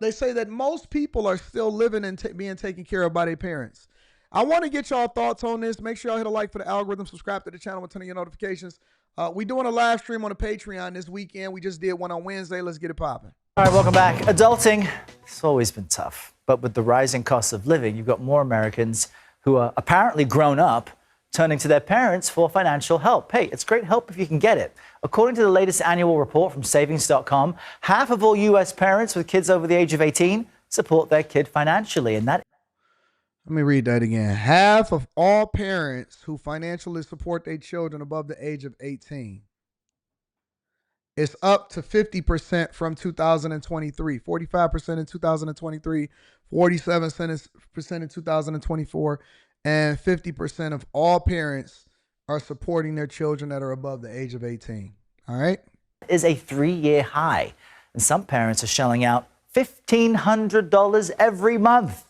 They say that most people are still living and being taken care of by their parents. I want to get y'all thoughts on this. Make sure y'all hit a like for the algorithm, subscribe to the channel with turn on your notifications. We doing a live stream on the Patreon this weekend. We just did one on Wednesday. Let's get it popping. All right, welcome back. Adulting, it's always been tough. But with the rising cost of living, you've got more Americans who are apparently grown up turning to their parents for financial help. Hey, it's great help if you can get it. According to the latest annual report from savings.com, half of all U.S. parents with kids over the age of 18 support their kid financially. And that. Let me read that again. Half of all parents who financially support their children above the age of 18. It's up to 50% from 2023, 45% in 2023, 47% in 2024, and 50% of all parents are supporting their children that are above the age of 18. All right? Is a 3-year high. And some parents are shelling out $1,500 every month.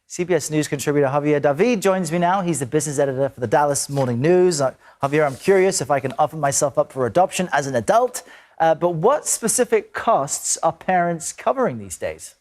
CBS News contributor Javier David joins me now. He's the business editor for the Dallas Morning News. Javier, I'm curious if I can offer myself up for adoption as an adult. But what specific costs are parents covering these days?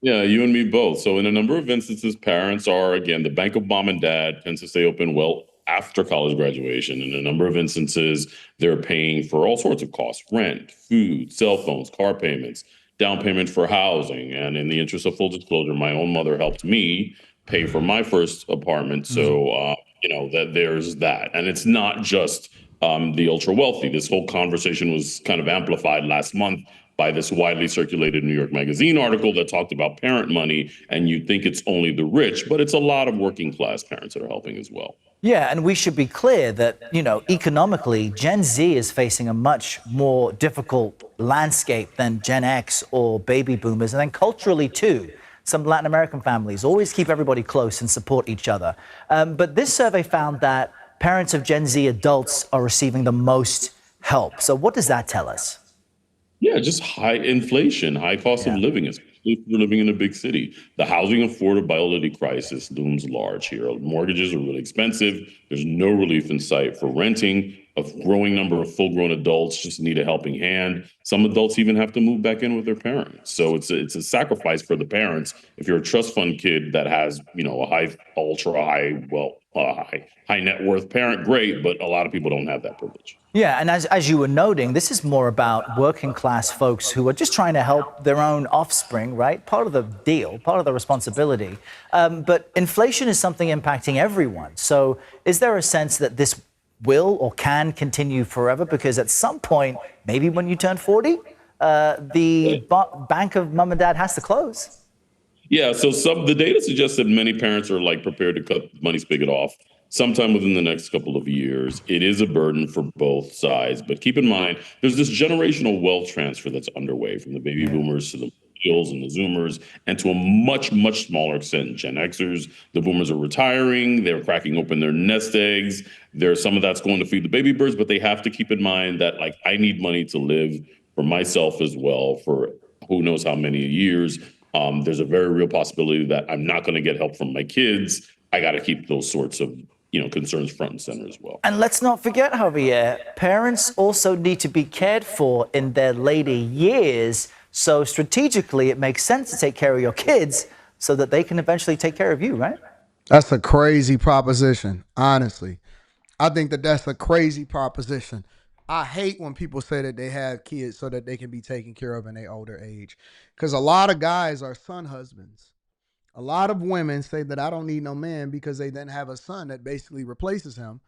Yeah, you and me both. So in a number of instances, parents are, again, the bank of mom and dad tends to stay open well after college graduation. In a number of instances, they're paying for all sorts of costs: rent, food, cell phones, car payments, down payment for housing. And in the interest of full disclosure, my own mother helped me pay for my first apartment. So, that there's that. And it's not just the ultra wealthy. This whole conversation was kind of amplified last month by this widely circulated New York Magazine article that talked about parent money. And you think it's only the rich, but it's a lot of working class parents that are helping as well. Yeah, and we should be clear that, economically, Gen Z is facing a much more difficult landscape than Gen X or baby boomers. And then culturally, too, some Latin American families always keep everybody close and support each other. But this survey found that parents of Gen Z adults are receiving the most help. So what does that tell us? Yeah, just high inflation, high cost of living, especially if you're living in a big city. The housing affordability crisis looms large here. Mortgages are really expensive. There's no relief in sight for renting. A growing number of full-grown adults just need a helping hand. Some adults even have to move back in with their parents. So it's a sacrifice for the parents. If you're a trust fund kid that has, high net worth parent, great, but a lot of people don't have that privilege. Yeah, and as you were noting, this is more about working class folks who are just trying to help their own offspring, right? Part of the deal, part of the responsibility. But inflation is something impacting everyone. So is there a sense that this will or can continue forever? Because at some point, maybe when you turn 40, the bank of mom and dad has to close. Yeah, so the data suggests that many parents are prepared to cut the money spigot off sometime within the next couple of years. It is a burden for both sides, but keep in mind, there's this generational wealth transfer that's underway from the baby boomers to the millennials and the Zoomers, and to a much, much smaller extent, Gen Xers. The boomers are retiring. They're cracking open their nest eggs. There's some of that's going to feed the baby birds, but they have to keep in mind that I need money to live for myself as well for who knows how many years. There's a very real possibility that I'm not going to get help from my kids. I got to keep those sorts of concerns front and center as well. And let's not forget, Javier, parents also need to be cared for in their later years. So strategically, it makes sense to take care of your kids so that they can eventually take care of you, right? That's a crazy proposition, honestly. I think that that's a crazy proposition. I hate when people say that they have kids so that they can be taken care of in their older age. Because a lot of guys are son husbands. A lot of women say that I don't need no man because they then have a son that basically replaces him,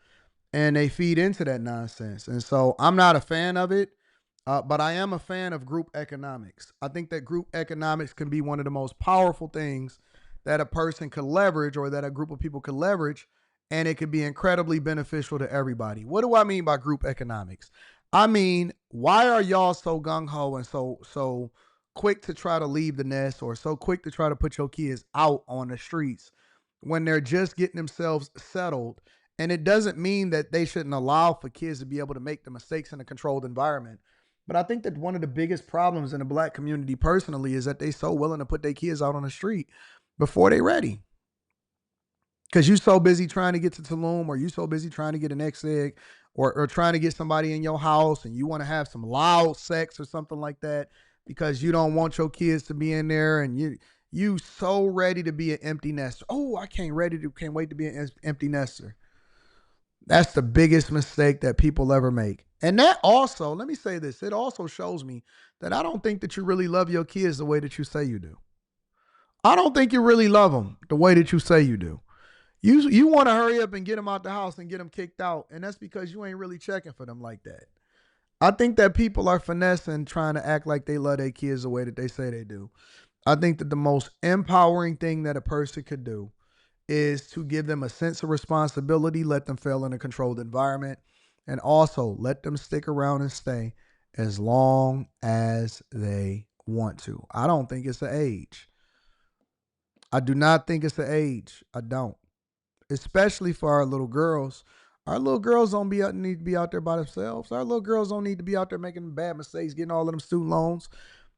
and they feed into that nonsense. And so I'm not a fan of it, but I am a fan of group economics. I think that group economics can be one of the most powerful things that a person could leverage, or that a group of people could leverage, and it could be incredibly beneficial to everybody. What do I mean by group economics? I mean, why are y'all so gung-ho and so quick to try to leave the nest, or so quick to try to put your kids out on the streets when they're just getting themselves settled? And it doesn't mean that they shouldn't allow for kids to be able to make the mistakes in a controlled environment. But I think that one of the biggest problems in the black community personally is that they so willing to put their kids out on the street before they're ready. Because you're so busy trying to get to Tulum, or you're so busy trying to get an egg, or trying to get somebody in your house, and you want to have some loud sex or something like that because you don't want your kids to be in there, and you so ready to be an empty nester. Oh, I can't wait to be an empty nester. That's the biggest mistake that people ever make. And that also, let me say this, it also shows me that I don't think that you really love your kids the way that you say you do. I don't think you really love them the way that you say you do. You want to hurry up and get them out the house and get them kicked out, and that's because you ain't really checking for them like that. I think that people are finessing, trying to act like they love their kids the way that they say they do. I think that the most empowering thing that a person could do is to give them a sense of responsibility, let them feel in a controlled environment, and also let them stick around and stay as long as they want to. I don't think it's an age. I do not think it's an age. I don't. Especially for our little girls. Our little girls don't need to be out there by themselves. Our little girls don't need to be out there making bad mistakes, getting all of them student loans.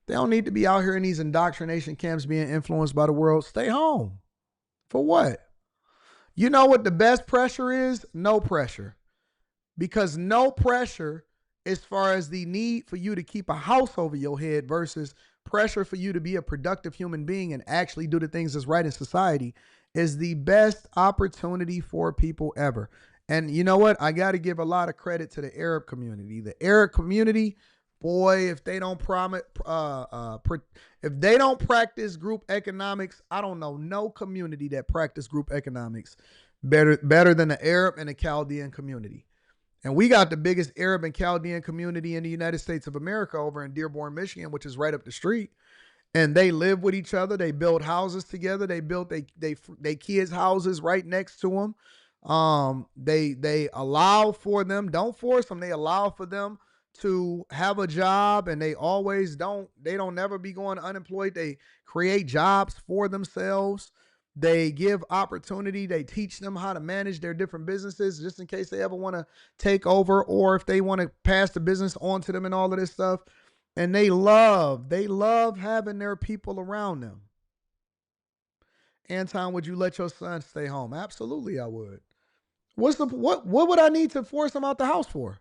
They don't need to be out here in these indoctrination camps being influenced by the world. Stay home. For what? You know what the best pressure is? No pressure. Because no pressure as far as the need for you to keep a house over your head versus pressure for you to be a productive human being and actually do the things that's right in society is the best opportunity for people ever. And you know what? I got to give a lot of credit to the Arab community. The Arab community, boy, if they don't if they don't practice group economics, I don't know no community that practice group economics better than the Arab and the Chaldean community. And we got the biggest Arab and Chaldean community in the United States of America over in Dearborn, Michigan, which is right up the street. And they live with each other. They build houses together. They built they kids' houses right next to them. They allow for them, don't force them. They allow for them to have a job, and they don't never be going unemployed. They create jobs for themselves. They give opportunity. They teach them how to manage their different businesses just in case they ever want to take over or if they want to pass the business on to them and all of this stuff. And they love having their people around them. Anton, would you let your son stay home? Absolutely, I would. What would I need to force him out the house for?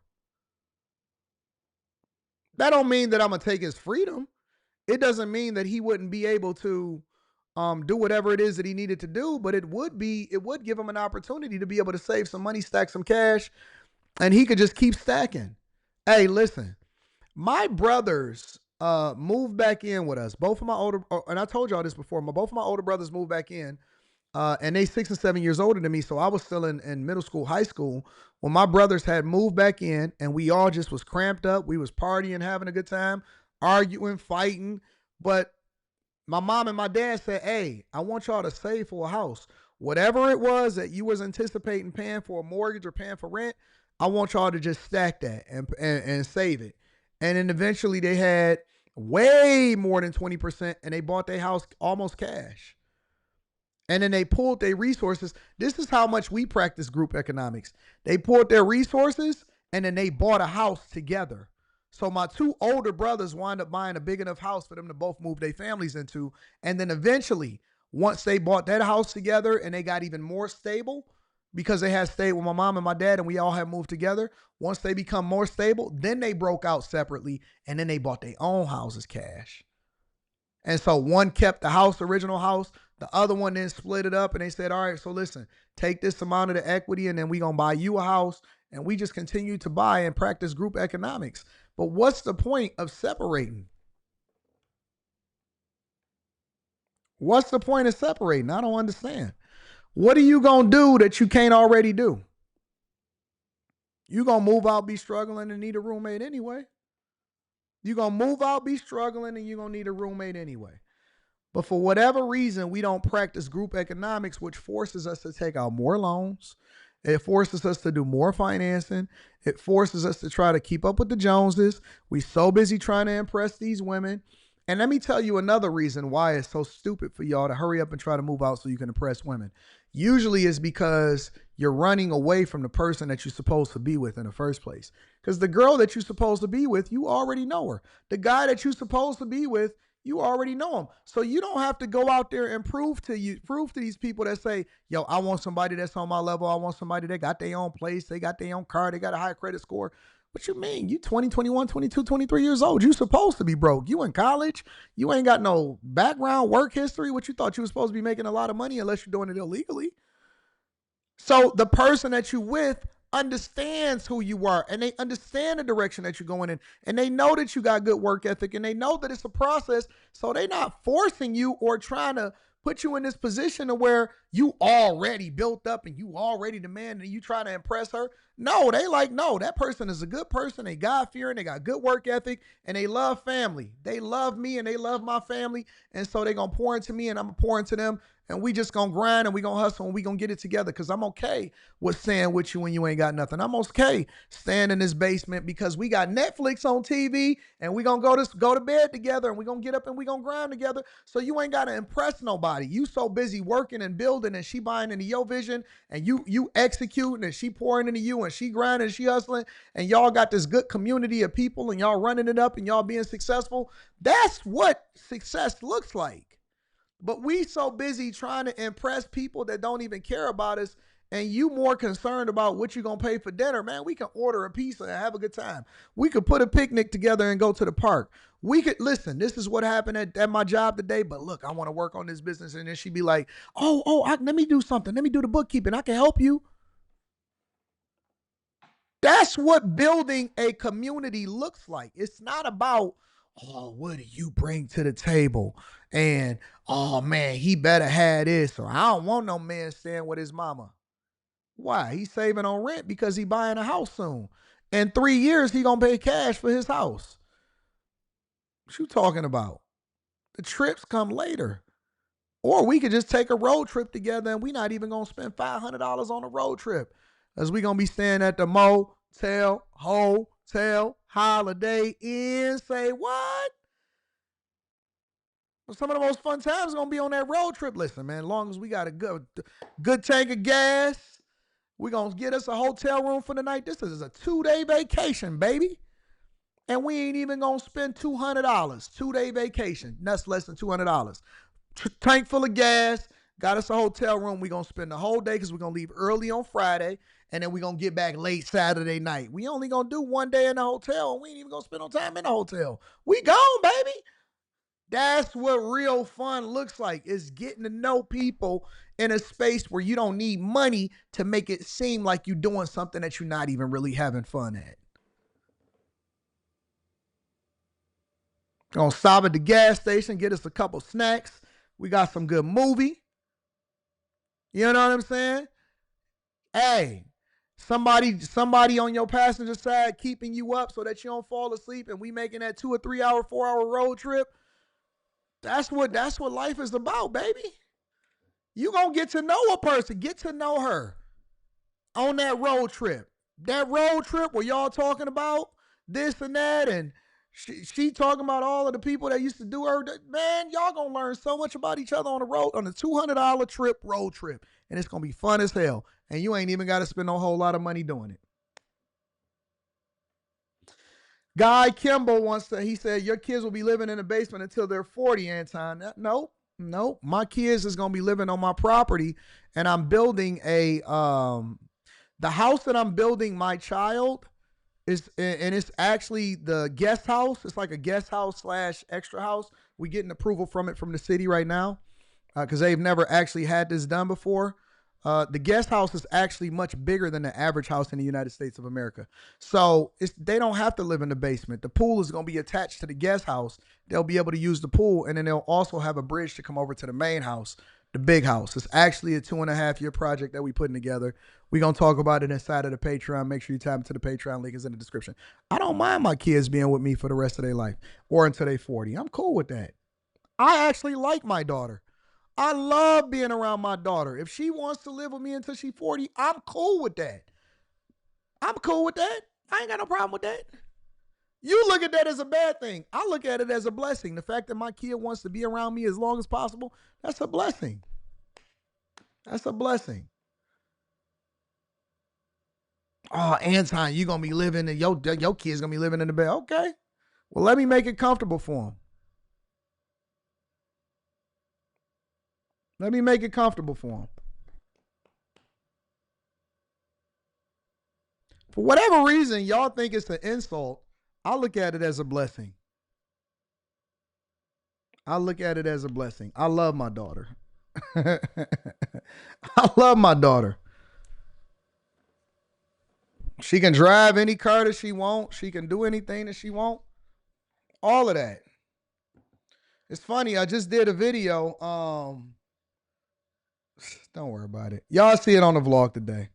That don't mean that I'm gonna take his freedom. It doesn't mean that he wouldn't be able to do whatever it is that he needed to do, but it would give him an opportunity to be able to save some money, stack some cash, and he could just keep stacking. Hey, listen, my brothers moved back in with us. Both of my older, and I told y'all this before, both of my older brothers moved back in, and they 6 and 7 years older than me, so I was still in middle school, high school, when my brothers had moved back in, and we all just was cramped up. We was partying, having a good time, arguing, fighting, but my mom and my dad said, hey, I want y'all to save for a house. Whatever it was that you was anticipating paying for a mortgage or paying for rent, I want y'all to just stack that and save it. And then eventually they had way more than 20%, and they bought their house almost cash. And then they pulled their resources. This is how much we practice group economics. They pulled their resources, and then they bought a house together. So my two older brothers wound up buying a big enough house for them to both move their families into. And then eventually, once they bought that house together and they got even more stable, because they had stayed with my mom and my dad and we all had moved together, once they become more stable, then they broke out separately and then they bought their own houses cash. And so one kept the original house, the other one then split it up, and they said, all right, so listen, take this amount of the equity and then we're going to buy you a house. And we just continue to buy and practice group economics. But what's the point of separating? What's the point of separating? I don't understand. What are you going to do that you can't already do? You going to move out, be struggling, and need a roommate anyway. You're going to move out, be struggling, and you're going to need a roommate anyway. But for whatever reason, we don't practice group economics, which forces us to take out more loans. It forces us to do more financing. It forces us to try to keep up with the Joneses. We're so busy trying to impress these women. And let me tell you another reason why it's so stupid for y'all to hurry up and try to move out so you can impress women. Usually it's because you're running away from the person that you're supposed to be with in the first place. Because the girl that you're supposed to be with, you already know her. The guy that you're supposed to be with, you already know them. So you don't have to go out there and prove to these people that say, yo, I want somebody that's on my level. I want somebody that got their own place. They got their own car. They got a high credit score. What you mean? You 20, 21, 22, 23 years old. You supposed to be broke. You in college. You ain't got no background work history. What you thought you was supposed to be making a lot of money unless you're doing it illegally. So the person that you with understands who you are and they understand the direction that you're going in and they know that you got good work ethic and they know that it's a process. So they're not forcing you or trying to put you in this position to where you already built up and you already demand and you try to impress her. No, they like, no, that person is a good person. They God-fearing, they got good work ethic, and they love family. They love me and they love my family. And so they're going to pour into me and I'm going to pour into them. And we just gonna grind and we gonna hustle and we gonna get it together because I'm okay with staying with you when you ain't got nothing. I'm okay staying in this basement because we got Netflix on TV and we gonna go to bed together and we gonna get up and we gonna grind together. So you ain't gotta impress nobody. You so busy working and building and she buying into your vision and you executing and she pouring into you and she grinding and she hustling and y'all got this good community of people and y'all running it up and y'all being successful. That's what success looks like. But we so busy trying to impress people that don't even care about us, and you more concerned about what you're going to pay for dinner. Man, we can order a pizza and have a good time. We could put a picnic together and go to the park. We could, listen, this is what happened at my job today, but look, I want to work on this business. And then she'd be like, let me do something. Let me do the bookkeeping. I can help you. That's what building a community looks like. It's not about, oh, what do you bring to the table? And, oh, man, he better have this. Or I don't want no man staying with his mama. Why? He's saving on rent because he buying a house soon. In 3 years, he going to pay cash for his house. What you talking about? The trips come later. Or we could just take a road trip together and we not even going to spend $500 on a road trip. Because we going to be staying at the motel, hotel, Holiday Inn. Say what? Well, some of the most fun times are going to be on that road trip. Listen, man, as long as we got a good tank of gas, we're going to get us a hotel room for the night. This is a 2-day vacation, baby. And we ain't even going to spend $200. 2-day vacation. That's less than $200. Tank full of gas, got us a hotel room. We're going to spend the whole day because we're going to leave early on Friday, and then we're going to get back late Saturday night. We only going to do 1 day in the hotel, and we ain't even going to spend no time in the hotel. We gone, baby. That's what real fun looks like, is getting to know people in a space where you don't need money to make it seem like you're doing something that you're not even really having fun at. Gonna stop at the gas station, get us a couple snacks. We got some good movie. You know what I'm saying? Hey, somebody on your passenger side keeping you up so that you don't fall asleep, and we making that 2 or 3 hour, 4 hour road trip. That's what life is about, baby. You gonna get to know a person, get to know her on that road trip. That road trip where y'all talking about this and that, and she talking about all of the people that used to do her. Man, y'all gonna learn so much about each other on the road, on a $200 road trip, and it's gonna be fun as hell. And you ain't even got to spend a whole lot of money doing it. Guy Kimball he said, your kids will be living in the basement until they're 40, Anton. No. My kids is going to be living on my property, and I'm building the house that I'm building my child and it's actually the guest house. It's like a guest house / extra house. We getting approval from it from the city right now because they've never actually had this done before. The guest house is actually much bigger than the average house in the United States of America. So they don't have to live in the basement. The pool is going to be attached to the guest house. They'll be able to use the pool, and then they'll also have a bridge to come over to the main house, the big house. It's actually a 2.5-year project that we putting together. We're going to talk about it inside of the Patreon. Make sure you tap into the Patreon. Link is in the description. I don't mind my kids being with me for the rest of their life or until they're 40. I'm cool with that. I actually like my daughter. I love being around my daughter. If she wants to live with me until she's 40, I'm cool with that. I'm cool with that. I ain't got no problem with that. You look at that as a bad thing. I look at it as a blessing. The fact that my kid wants to be around me as long as possible, that's a blessing. That's a blessing. Oh, Anton, you going to be living, and your kid's going to be living in the bed. Okay. Well, let me make it comfortable for him. Let me make it comfortable for him. For whatever reason, y'all think it's an insult. I look at it as a blessing. I look at it as a blessing. I love my daughter. I love my daughter. She can drive any car that she wants. She can do anything that she wants. All of that. It's funny. I just did a video. Don't worry about it. Y'all see it on the vlog today.